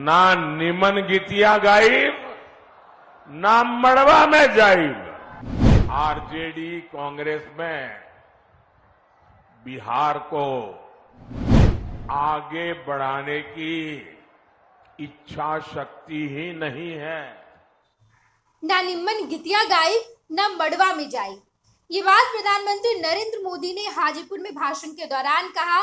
ना निमन गीतिया गायब, ना मड़वा में जाइब। आरजेडी कांग्रेस में बिहार को आगे बढ़ाने की इच्छा शक्ति ही नहीं है। ना निम्मन गितिया गाई ना मड़वा में जाई। ये बात प्रधानमंत्री नरेंद्र मोदी ने हाजीपुर में भाषण के दौरान कहा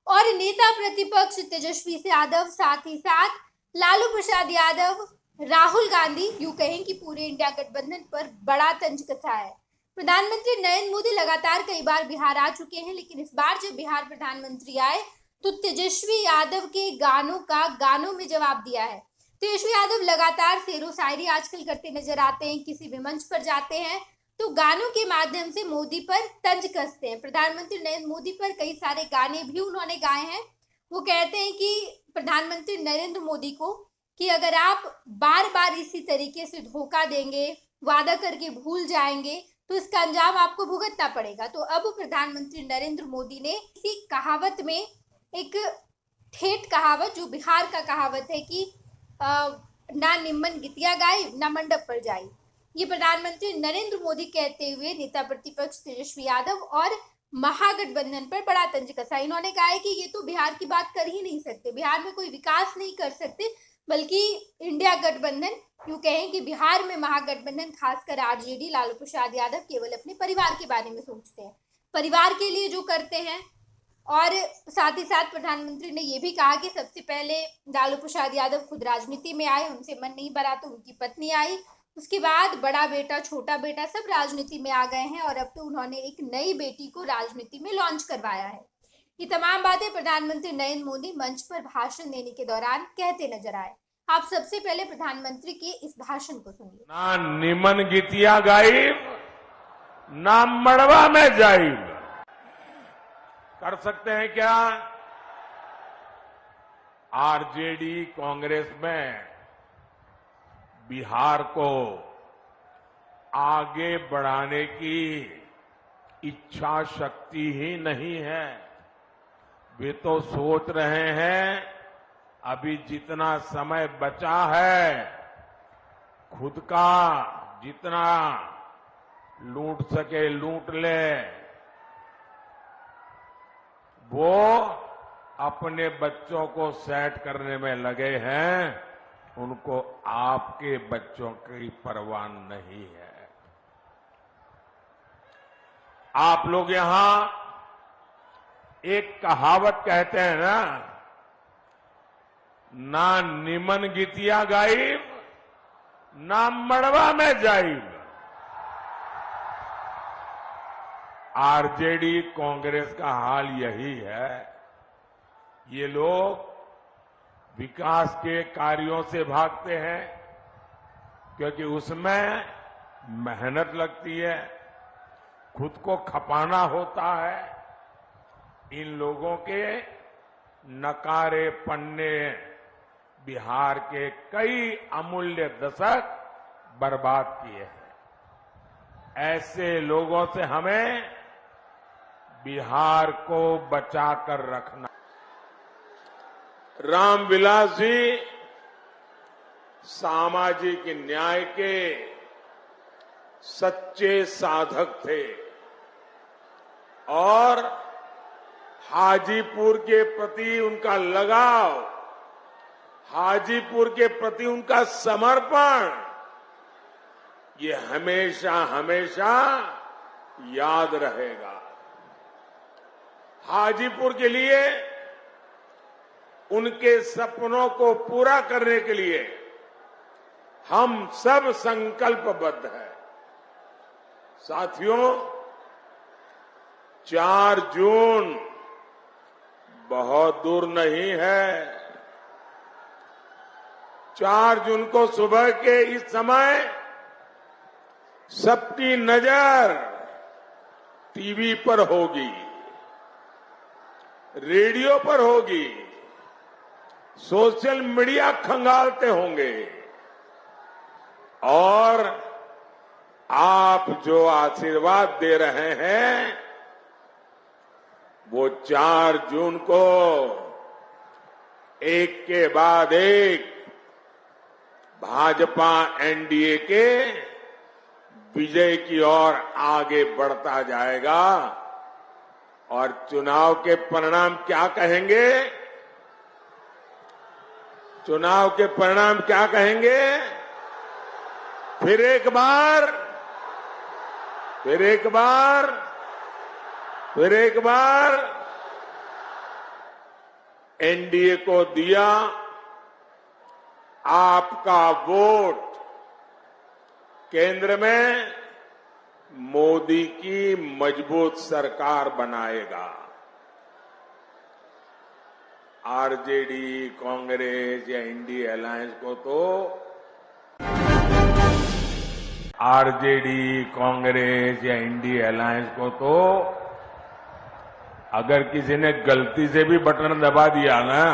और नेता प्रतिपक्ष तेजस्वी यादव साथ ही साथ लालू प्रसाद यादव, राहुल गांधी यूं कहें कि पूरे इंडिया गठबंधन पर बड़ा तंज कसा है। प्रधानमंत्री नरेंद्र मोदी लगातार कई बार बिहार आ चुके हैं, लेकिन इस बार जब बिहार प्रधानमंत्री आए तो तेजस्वी यादव के गानों में जवाब दिया है। तेजस्वी यादव लगातार शेरो शायरी आजकल करते नजर आते हैं, किसी भी मंच पर जाते हैं तो गानों के माध्यम से मोदी पर तंज कसते हैं। प्रधानमंत्री नरेंद्र मोदी पर कई सारे गाने भी उन्होंने गाए हैं। वो कहते हैं कि प्रधानमंत्री नरेंद्र मोदी को कि अगर आप बार बार इसी तरीके से धोखा देंगे, वादा करके भूल जाएंगे तो इसका अंजाम आपको भुगतना पड़ेगा। तो अब प्रधानमंत्री नरेंद्र मोदी ने इसी कहावत में एक ठेठ कहावत, जो बिहार का कहावत है कि ना निम्मन गितिया गाई ना मंडप पर जाई, ये प्रधानमंत्री नरेंद्र मोदी कहते हुए नेता प्रतिपक्ष तेजस्वी यादव और महागठबंधन पर बड़ा तंज कसा। इन्होंने कहा है कि ये तो बिहार की बात कर ही नहीं सकते, बिहार में कोई विकास नहीं कर सकते, बल्कि इंडिया गठबंधन यूं कहें कि बिहार में महागठबंधन खासकर आरजेडी लालू प्रसाद यादव केवल अपने परिवार के बारे में सोचते हैं, परिवार के लिए जो करते हैं। और साथ ही साथ प्रधानमंत्री ने यह भी कहा कि सबसे पहले लालू प्रसाद यादव खुद राजनीति में आए, उनसे मन नहीं भरा तो उनकी पत्नी आई, उसके बाद बड़ा बेटा छोटा बेटा सब राजनीति में आ गए हैं और अब तो उन्होंने एक नई बेटी को राजनीति में लॉन्च करवाया है। ये तमाम बातें प्रधानमंत्री नरेंद्र मोदी मंच पर भाषण देने के दौरान कहते नजर आए। आप सबसे पहले प्रधानमंत्री के इस भाषण को सुनिए। ना निमन गीतिया गायब, ना मड़वा में जाइब। कर सकते हैं क्या? आरजेडी कांग्रेस में बिहार को आगे बढ़ाने की इच्छा शक्ति ही नहीं है। वे तो सोच रहे हैं अभी जितना समय बचा है खुद का जितना लूट सके लूट ले। वो अपने बच्चों को सेट करने में लगे हैं, उनको आपके बच्चों की परवाह नहीं है। आप लोग यहां एक कहावत कहते हैं ना निमन गीतिया गायब, ना मड़वा में जाइब। आरजेडी कांग्रेस का हाल यही है। ये लोग विकास के कार्यों से भागते हैं क्योंकि उसमें मेहनत लगती है, खुद को खपाना होता है। इन लोगों के नकारे पन्ने बिहार के कई अमूल्य दशक बर्बाद किए हैं। ऐसे लोगों से हमें बिहार को बचाकर रखना। रामविलास जी सामाजिक न्याय के सच्चे साधक थे और हाजीपुर के प्रति उनका लगाव, हाजीपुर के प्रति उनका समर्पण, ये हमेशा हमेशा याद रहेगा। हाजीपुर के लिए, उनके सपनों को पूरा करने के लिए हम सब संकल्पबद्ध हैं। साथियों, 4 जून बहुत दूर नहीं है। 4 जून को सुबह के इस समय सबकी नजर टीवी पर होगी, रेडियो पर होगी, सोशल मीडिया खंगालते होंगे और आप जो आशीर्वाद दे रहे हैं वो 4 जून को एक के बाद एक भाजपा एनडीए के विजय की ओर आगे बढ़ता जाएगा। और चुनाव के परिणाम क्या कहेंगे? चुनाव के परिणाम क्या कहेंगे? फिर एक बार एनडीए को दिया आपका वोट केंद्र में मोदी की मजबूत सरकार बनाएगा। आरजेडी, कांग्रेस या इंडिया अलायंस को तो अगर किसी ने गलती से भी बटन दबा दिया ना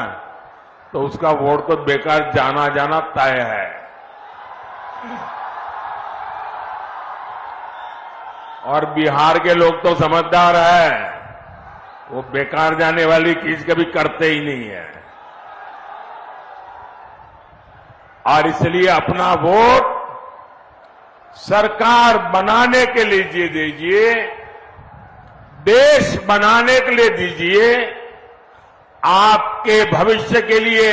तो उसका वोट तो बेकार जाना तय है। और बिहार के लोग तो समझदार है, वो बेकार जाने वाली चीज कभी करते ही नहीं है। और इसलिए अपना वोट सरकार बनाने के लिए दीजिए, देश बनाने के लिए दीजिए, आपके भविष्य के लिए,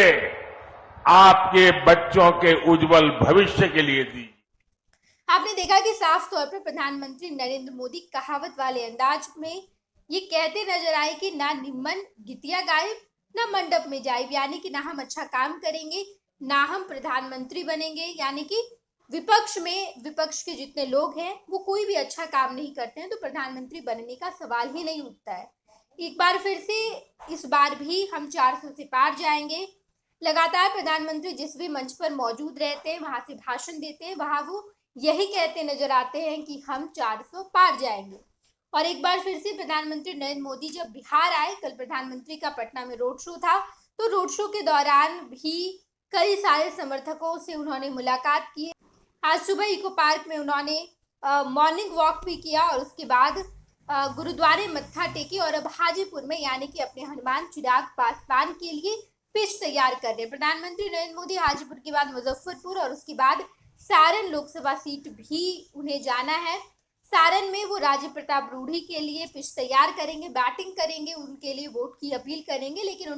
आपके बच्चों के उज्जवल भविष्य के लिए दीजिए। आपने देखा कि साफ तौर पर प्रधानमंत्री नरेंद्र मोदी कहावत वाले अंदाज में ये कहते नजर आए कि ना निम्मन गितिया गायब ना मंडप में जाए, यानी कि ना हम अच्छा काम करेंगे ना हम प्रधानमंत्री बनेंगे। यानी कि विपक्ष के जितने लोग हैं वो कोई भी अच्छा काम नहीं करते हैं तो प्रधानमंत्री बनने का सवाल ही नहीं उठता है। एक बार फिर से इस बार भी हम 400 से पार जाएंगे। लगातार प्रधानमंत्री जिस भी मंच पर मौजूद रहते हैं, वहां से भाषण देते हैं, वहां वो यही कहते नजर आते हैं कि हम 400 पार जाएंगे। और एक बार फिर से प्रधानमंत्री नरेंद्र मोदी जब बिहार आए, कल प्रधानमंत्री का पटना में रोड शो था, तो रोड शो के दौरान भी कई सारे समर्थकों से उन्होंने मुलाकात की। आज सुबह इको पार्क में उन्होंने मॉर्निंग वॉक भी किया और उसके बाद गुरुद्वारे मत्था टेकी और अब हाजीपुर में यानी कि अपने हनुमान चिराग पासवान के लिए पिच तैयार कर रहे हैं। प्रधानमंत्री नरेंद्र मोदी हाजीपुर के बाद मुजफ्फरपुर और उसके बाद सारण लोकसभा सीट भी उन्हें जाना है। सारण में वो राजीव प्रताप रूढ़ी के लिए पिच तैयार करेंगे, बैटिंग करेंगे, उनके लिए वोट की अपील करेंगे। लेकिन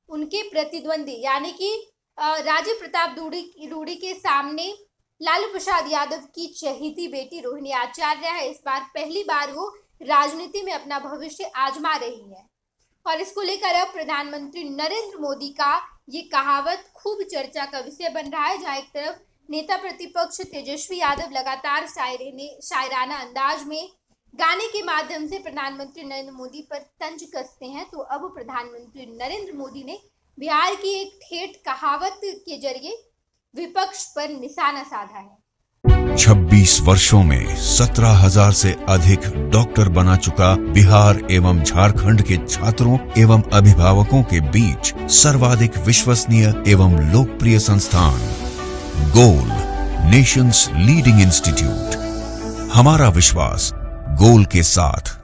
उनके प्रतिद्वंदी यानी कि राजीव प्रताप रूढ़ी के सामने लालू प्रसाद यादव की चहेती बेटी रोहिणी आचार्य है। इस बार पहली बार वो राजनीति में अपना भविष्य आजमा रही है और इसको लेकर अब प्रधानमंत्री नरेंद्र मोदी का ये कहावत खूब चर्चा का विषय बन रहा है। जहां एक तरफ नेता प्रतिपक्ष तेजस्वी यादव लगातार शायराना अंदाज में गाने के माध्यम से प्रधानमंत्री नरेंद्र मोदी पर तंज कसते हैं, तो अब प्रधानमंत्री नरेंद्र मोदी ने बिहार की एक ठेठ कहावत के जरिए विपक्ष पर निशाना साधा है। 26 वर्षों में 17,000 से अधिक डॉक्टर बना चुका बिहार एवं झारखंड के छात्रों एवं अभिभावकों के बीच सर्वाधिक विश्वसनीय एवं लोकप्रिय संस्थान गोल, नेशंस लीडिंग इंस्टीट्यूट। हमारा विश्वास गोल के साथ।